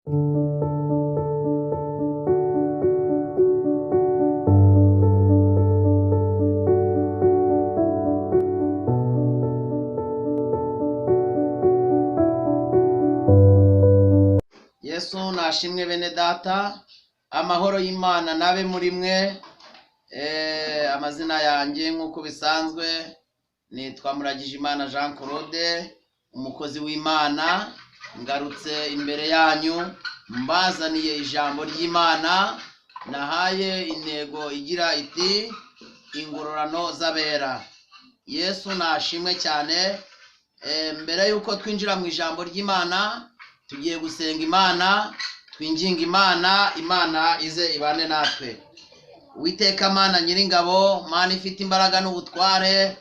Yesu nashimwe bene data, amahoro y'Imana nabe muri mwe. Amazina yanjye nk'uko bisanzwe nitwa Muragijimana Jean Claude, umukozi w'Imana. Ngarutse imbere yanyu mbazaniye ijambo ry'Imana. Nahaye intego igira iti ingororano z'abera. Yesu nashimwe cyane. Mbere yuko twinjira mu ijambo ry'Imana, tugiye gusenga Imana, twinginga Imana ize ibane natwe. Uwiteka Mana Nyiringabo, Mana ifite imbaraga n'ubutware,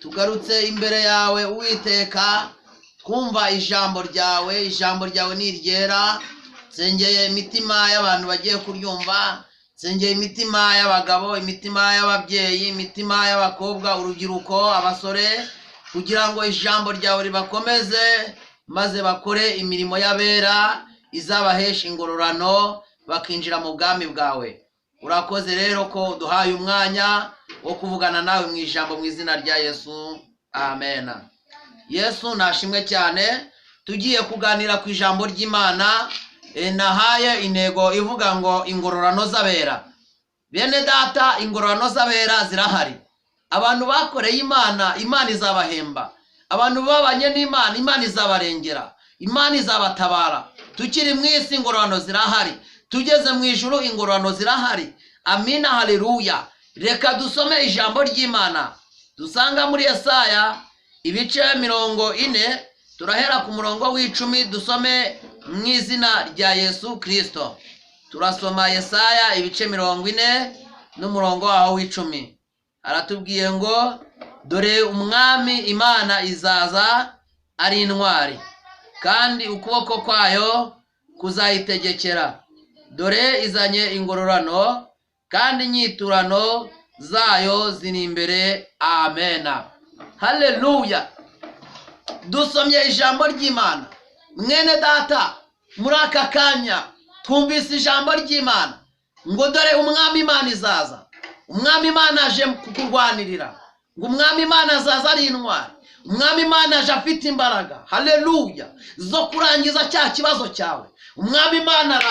tugarutse imbere yawe Uwiteka, twumva ijambo ryawe ni iryera. Nsengeye imitima y'abantu bagiye kuryumva, nsengeye imitima y'abagabo, imitima y'ababyeyi, imitima y'abakobwa, urubyiruko, abasore, kugira ngo ijambo ryawe ribakomeze maze bakore imirimo y'abera izabahesha ingororano bakinjira mu bwami bwawe. Urakoze rero ko duhaye umwanya wo kuvugana nawe mu ijambo mu izina rya Yesu, amen. Yesu nashimwe cyane. Tugiye kuganira ku ijambo ry'Imana. Nahaye intego ivuga ngo ingororano z'abera. Bene data, ingororano z'abera zirahari. Abantu bakoreye Imana, Imana izabahemba. Abantu babanye n'Imana, Imana izabarengera, Imana izabatabara. Tukiri mu isi ingororano zirahari, tugeze mu ijuru ingororano zirahari. Amina, haleluya. Reka dusome ijambo ry'Imana. Dusanga muri Yesaya ibice 40, turahera ku murongo w'10, dusome mu izina rya Yesu Kristo. Turasoma Yesaya ibice 40 n'umurongo waho w'10. Aratubwiye ngo dore umwami Imana izaza ari intwari, kandi ukuboko kwayo kuzayitegekera. Dore izanye ingororano, kandi inyiturano zayo ziri imbere. Amena, haleluya. Dusomye ijambo ry'Imana. Mwene data, muri aka kanya twumvise ijambo ry'Imana ngo dore umwami Imana izaza. Umwami Imana aje kukurwanirira, ngo umwami Imana azaza ari intwari. Umwami Imana aje afite imbaraga, haleluya, zo kurangiza cya kibazo cyawe. Umwami Imana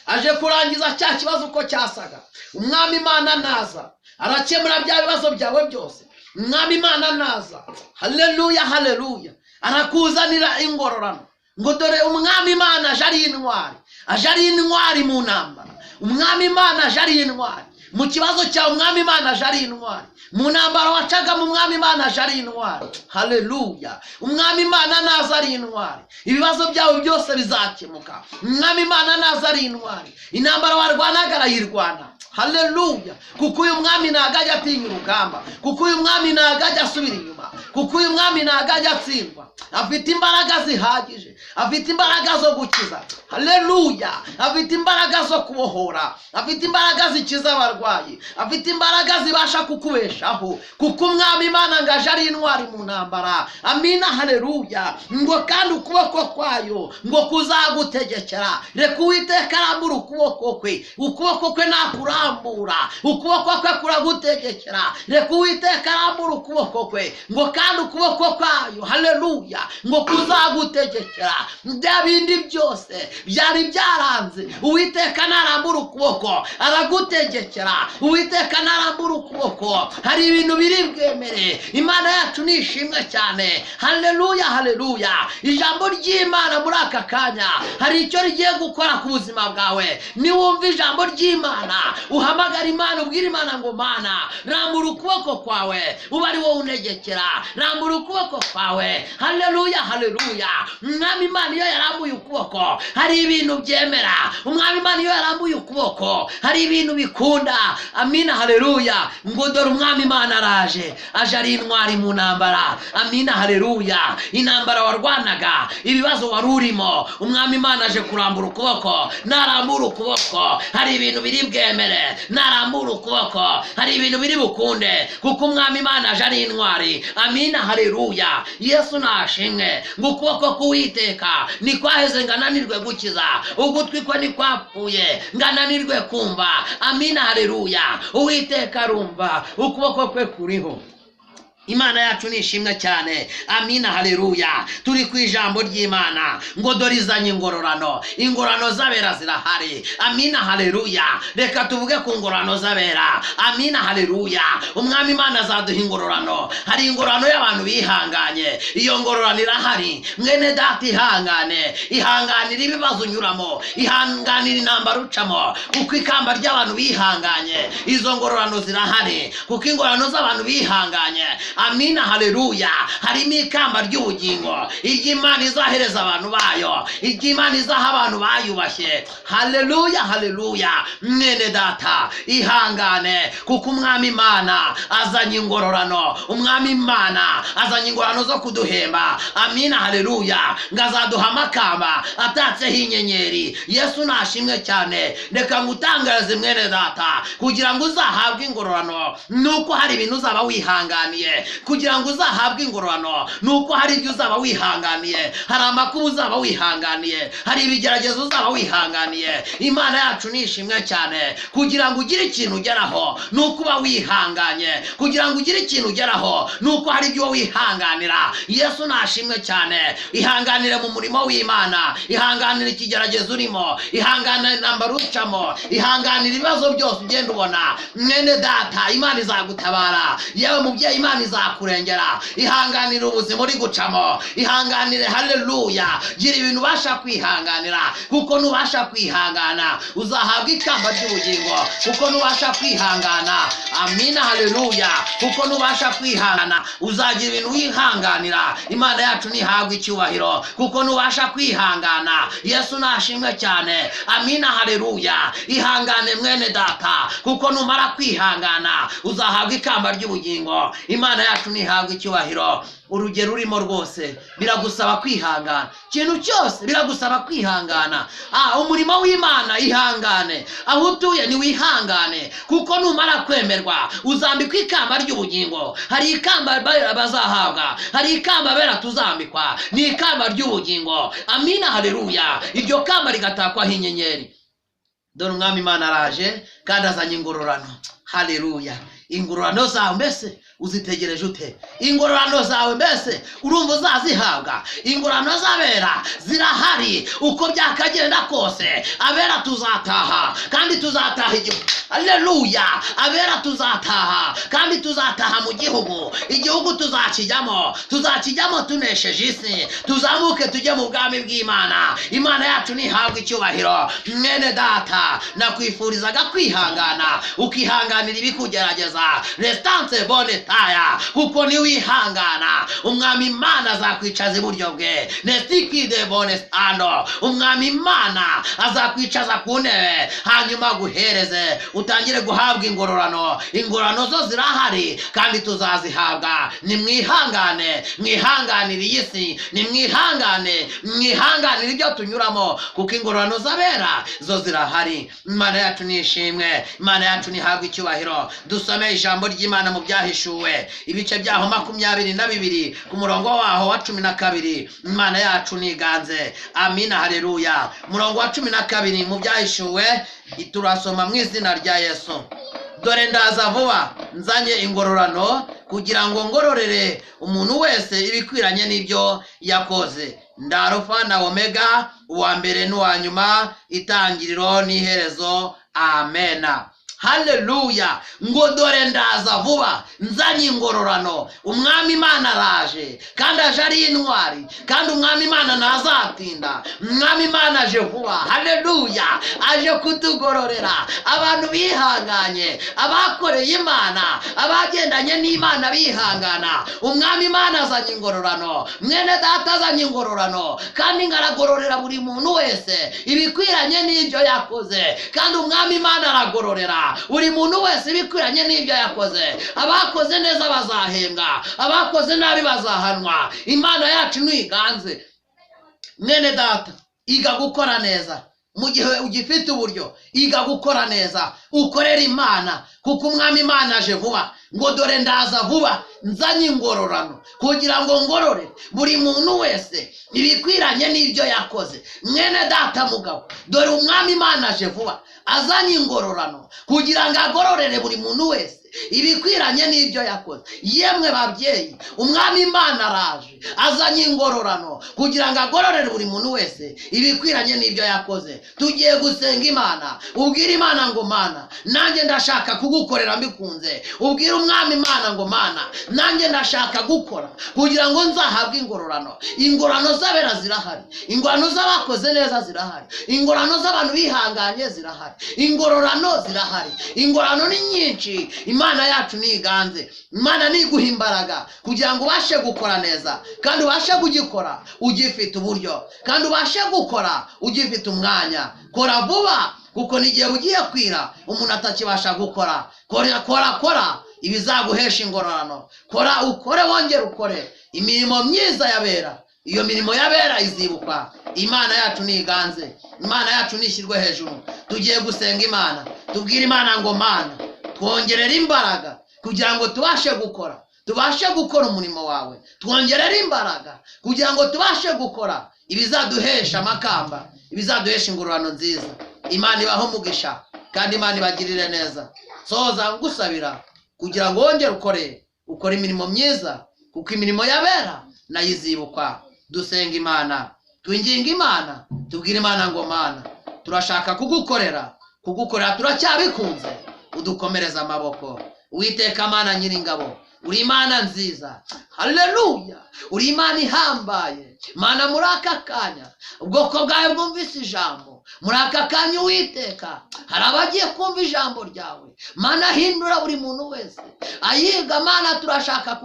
aje kurangiza cya kibazo uko cyasaga. Umwami Imana naza arakemura bya bibazo byawe byose. Umwami Imana naza, haleluya, haleluya, arakuzanira ingororano. Ngo dore umwami Imana aje ari intwari, aje ari intwari mu ntambara. Umwami Imana aje ari intwari mu kibazo cyawe. Umwami Imana aje ari intwari mu ntambara wacaga. Mu Mwami Imana aje ari intwari, haleluya. Umwami Imana naza ari intwari, ibibazo byawe byose bizakemuka. Umwami Imana naza ari intwari, intambara warwanaga arayirwana, haleluya. Kuko uyu mwami ntago ajya atinya urugamba, kuko uyu mwami ntago ajya asubira inyuma, kuko uyu mwami ntago ajya atsindwa. Afite imbaraga zihagije, afite imbaraga zo gukiza, haleluya. Afite imbaraga zo kubohora, afite imbaraga zikiza abarwayi, afite imbaraga zibasha kukubeshaho, kuko umwami Imana ngaje ari intwari mu ntambara. Amina, haleluya. Ngo kandi ukuboko kwayo ngo kuzagutegekera. Reka Uwiteka arambura ukuboko kwe, ukuboko kwe nakurambura, ukuboko kwe kuragutegekera. Reka Uwiteka arambura ukuboko kwe, ngo kandi ukuboko kwayo, haleluya, ngo kuzagutegekera. Bya bindi byose byari byaranze, Uwiteka narambura ukuboko aragutegekera. Uwiteka narambura ukuboko, hari ibintu biri bwemere. Imana yacu nishimwe cyane, haleluya, haleluya. Ijambo ry'Imana muri aka kanya hari icyo rigiye gukora ku buzima bwawe. Niwumva ijambo ry'Imana, uhamagara Imana, ubwira Imana ngo Mana rambura ukuboko kwawe, uba ari wowe untegekera. Rambura ukuboko kwawe, haleluya, haleluya. Umwami Imana iyo yarambuye ukuboko hari ibintu byemera. Umwami Imana iyo yarambuye ukuboko hari ibintu bikunda. amina haleluya, ngo dore umwami Imana araje, aje ari intwari mu ntambara, amina haleluya. Intambara warwanaga, ibibazo wari urimo, umwami Imana aje kurambura ukuboko. Narambura ukuboko hari ibintu biri bwemere, narambura ukuboko hari ibintu biri bukunde, kuko umwami Imana aje ari intwari, amina haleluya. Yesu nashimwe, ngo ukuboko k'Uwiteka nikwaheze ngananirwe gukiza, ugutwi kwe nikwapfuye ngananirwe kumva, amina haleluya. Uwiteka arumva, ukuboko kwe kuriho. Imana yacu nishimwe cyane, amina haleluya. Turi ku ijambo ry'Imana ngo dore izanye ingororano, ingororano z'abera zirahari, amina haleluya. Reka tuvuge ku ngororano z'abera, amina haleluya. Umwami Imana azaduha ingororano. Hari ingororano y'abantu bihanganye, iyo ngororano irahari. Mwene data ihangane, ihanganira ibibazo unyuramo, ihanganira intambara ucamo, kuko ikamba ry'abantu bihanganye izo ngororano zirahari, kuko ingororano z'abantu bihanganye, amina haleluya, harimo ikamba ry'ubugingo iry'Imana izahereza abantu bayo, iry'Imana izaha abantu bayubashye, haleluya haleluya. Mwene data ihangane, kuko umwami Imana azanye ingororano, umwami Imana azanye ingororano zo kuduhemba, amina haleluya. Ngazaduha amakamba atatseho inyenyeri. Yesu nashimwe cyane. Reka ngutangarize mwene data, kugira ngo uzahabwe ingororano nuko hari ibintu uzaba wihanganiye, kugira ngo uzahabwe ingororano nuko hari ibyo uzaba wihanganiye, hari amakuba uzaba wihanganiye, hari ibigeragezo uzaba wihanganiye. Imana yacu nishimwe cyane. Kugira ngo ugire ikintu ugeraho nuko uba wihanganye, kugira ngo ugire ikintu ugeraho nuko hari ibyo wihanganira. Yesu nashimwe cyane. Ihanganire mu murimo w'Imana, ihanganire ikigeragezo urimo, ihanganire intambara ucamo, ihanganire ibibazo byose ugenda ubona. Mwene data Imana izagutabara, yewe mubyeyi Imana izakurengera. Ihanganire ubuzima uri gucamo, ihanganire haleluya. Gira ibintu ubasha kwihanganira, kuko nubasha kwihangana uzahabwa ikamba ry'ubugingo, kuko nubasha kwihangana, amina haleluya. Kuko nubasha kwihangana uzagira ibintu wihanganira. Imana yacu nihabwa icyubahiro, kuko nubasha kwihangana. Yesu nashimwe cyane, amina haleluya. Ihangane mwene data, kuko numara kwihangana uzahabwa ikamba ry'ubugingo. Imana yacu nihabwa icyubahiro. Urugero urimo rwose biragusaba kwihangana, ikintu cyose biragusaba kwihangana. Umurimo w'Imana ihangane, aho utuye ni wihangane, kuko numara kwemerwa uzambikwa ikamba ry'ubugingo. Hari ikamba bazahabwa, hari ikamba bera tuzambikwa, ni ikamba ry'ubugingo, amina haleluya. Iryo kamba rigatakwaho inyenyeri. Dore umwami Imana araje kandi azanye ingororano, haleluya. Ingororano zawe mbese uzitegereje ute? Ingororano zawe mbese urumva uzazihabwa? Ingororano z'abera zirahari, uko byakagenda kose abera tuzataha, kandi tuzataha igihugu, haleluya. Abera tuzataha kandi tuzataha mu gihugu, igihugu tuzakijyamo tunesheje isi, tuzamuke tujye mu bwami bw'Imana. Imana yacu nihabwa icyubahiro. Mwene data nakwifurizaga kwihangana, ukihanganira ibikugerageza, restance bonne taya, kuko ni wihangana umwami Imana azakwicaza iburyo bwe, nestikide bonne stando. Umwami Imana azakwicaza ku ntebe, hanyuma guhereze utangire guhabwa ingororano. Ingororano zo zirahari kandi tuzazihabwa. Ni mwihangane, mwihanganire iyi si, ni mwihangane, mwihanganire ibyo tunyuramo, kuko ingororano z'abera zo zirahari. Imana yacu nishimwe, Imana yacu nihabwa icyubahiro. Dusome ijambo ry'Imana mu Byahishuwe, ibice byaho 22 ku murongo waho wa 12. Imana yacu niganze, amina haleluya. Murongo wa 12 mu Byahishuwe turasoma mu izina rya Yesu. Dore ndaza vuba nzanye ingororano, kugira ngo ngororere umuntu wese ibikwiranye n'ibyo yakoze. Ndarufa na Omega, uwa mbere n'uwa nyuma, itangiriro n'iherezo, amena. Haleluya. Ngo dore ndaza vuba nzanye ingororano. Umwami Imana araje kandi aje ari intwari, kandi umwami Imana ntazatinda. Umwami Imana aje vuba, haleluya. Aje kutugororera abantu bihanganye, abakoreye Imana, abagendanye n'Imana bihangana. Umwami Imana azanye ingororano, mwene data azanye ingororano, kandi ngaragororera buri muntu wese ibikwiranye n'ibyo yakoze. Kandi umwami Imana aragororera buri muntu wese bikwiranye n'ibyo yakoze. Abakoze neza bazahembwa, abakoze nabi bazahanwa. Imana yacu niganze. Mwene data, iga gukora neza mu gihe ugifite uburyo. Iga gukora neza, ukorera Imana, kuko umwami Imana aje vuba. Ngo dore ndaza vuba, nzanye ingororano kugira ngo ngorore buri muntu wese ibikwiranye n'ibyo yakoze. Mwene data mugabo, dore umwami Imana aje vuba, azanye ingororano kugira ngo agororere buri muntu wese ibikwiranye n'ibyo yakoze. Yemwe babyeyi, umwami Imana araje, azanye ingororano kugira ngo agororere buri muntu wese ibikwiranye n'ibyo yakoze. Tugiye gusenga Imana. Ubwire Imana ngo Mana, nanjye ndashaka kugukorera mbikunze. Ubwire umwami Imana ngo Mana, nanjye ndashaka gukora kugira ngo nzahabwe ingororano. Ingororano z'abera zirahari, ingororano z'abakoze neza zirahari, ingororano z'abantu bihanganye zirahari, ingororano zirahari. Ingororano ni nyinshi. Imana yacu niganze. Imana niguha imbaraga kugira ngo ubashe gukora neza, kandi ubashe kugikora ugifite uburyo, kandi ubashe gukora ugifite umwanya. Kora vuba, kuko n'igihe bugiye kwira umuntu atakibasha gukora. Kora ibizaguhesha ingororano. Kora, ukore, wongere ukore imirimo myiza yabera. Iyo mirimo yabera izibukwa. Imana yacu niganze. Imana yacu nishyirwe hejuru. Tugiye gusenga Imana. Tubwire Imana ngo Mana, twongerere imbaraga kugira ngo tubashe gukora umurimo wawe. Twongerere imbaraga kugira ngo tubashe gukora ibizaduhesha amakamba, ibizaduhesha ingororano nziza. Imana ibaho umugisha, kandi Imana ibagirire neza. Soza ngusabira kugira ngo wongere ukore imirimo myiza, kuko imirimo yabera nayo izibukwa. Dusenga Imana, twinginga Imana, tubwire Imana ngo Mana, turashaka kugukorera turacyabikunze. Udukomereza amaboko. Uwiteka Mana Nyiringabo, uri Imana nziza. Haleluya. Uri Imana ihambaye. Mana, muri aka kanya ubwoko bwawe bwumvise ijambo. Muri aka kanya Uwiteka, hari abagiye kumva ijambo ryawe. Mana, hindura buri muntu wese ayiga. Mana, turashaka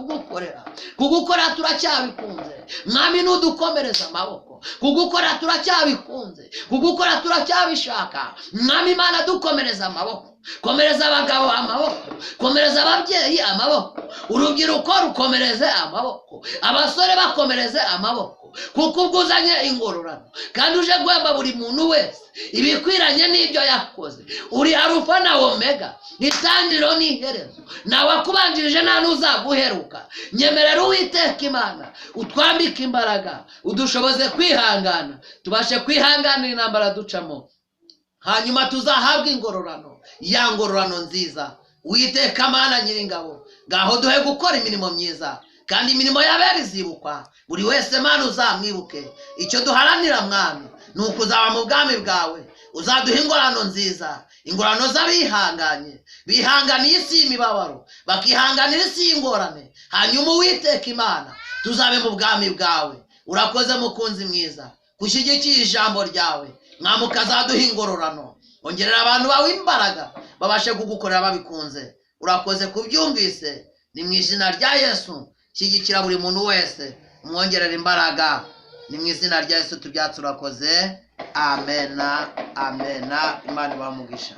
kugukora turacyabikunze. Mwami, nudukomereza amaboko. Kugukora turacyabikunze, kugukora turacyabishaka. Mwami Imana, dukomereza amaboko. Komereza abagabo amaboko, komereza ababyeyi amaboko, urubyiruko rukomereze amaboko, abasore bakomereze amaboko, kuko ubwuzanye ingororano, kandi uje guhemba buri muntu wese ibikwiranye n'ibyo yakoze. Uri Alufa na Omega, itangiriro n'iherezo. Nawe akubanjirije nta n'uzaguheruka. Nyemerera Uwiteka Imana, utwambike imbaraga, udushoboze kwihangana, tubashe kwihanganira intambara ducamo, hanyuma tuzahabwe ingororano, ya ngororano nziza. Uwiteka Mana Nyiringabo, ngaho duhe gukora imirimo myiza, kandi imirimo yabera izibukwa. Buri wese Mana uzamwibuke. Icyo duharanira Mwami ni ukuzaba mu bwami bwawe. Uzaduha ingororano nziza, ingororano z'abihanganye, bihanganiye isi y'imibabaro, bakihanganira isi y'ingorane. Hanyuma Uwiteka Imana, tuzabe mu bwami bwawe. Urakoze mukunzi mwiza, kushyigikiye ijambo ryawe. Mwami, ukazaduha ingororano. Ongerera abantu bawe imbaraga, babashe kugukorera babikunze. Urakoze kubyumvise. Ni mu izina rya Yesu. Shyigikira buri muntu wese, umwongerera imbaraga. Ni mu izina rya Yesu tubyatse urakoze. Amena, amena. Imana ibahe umugisha.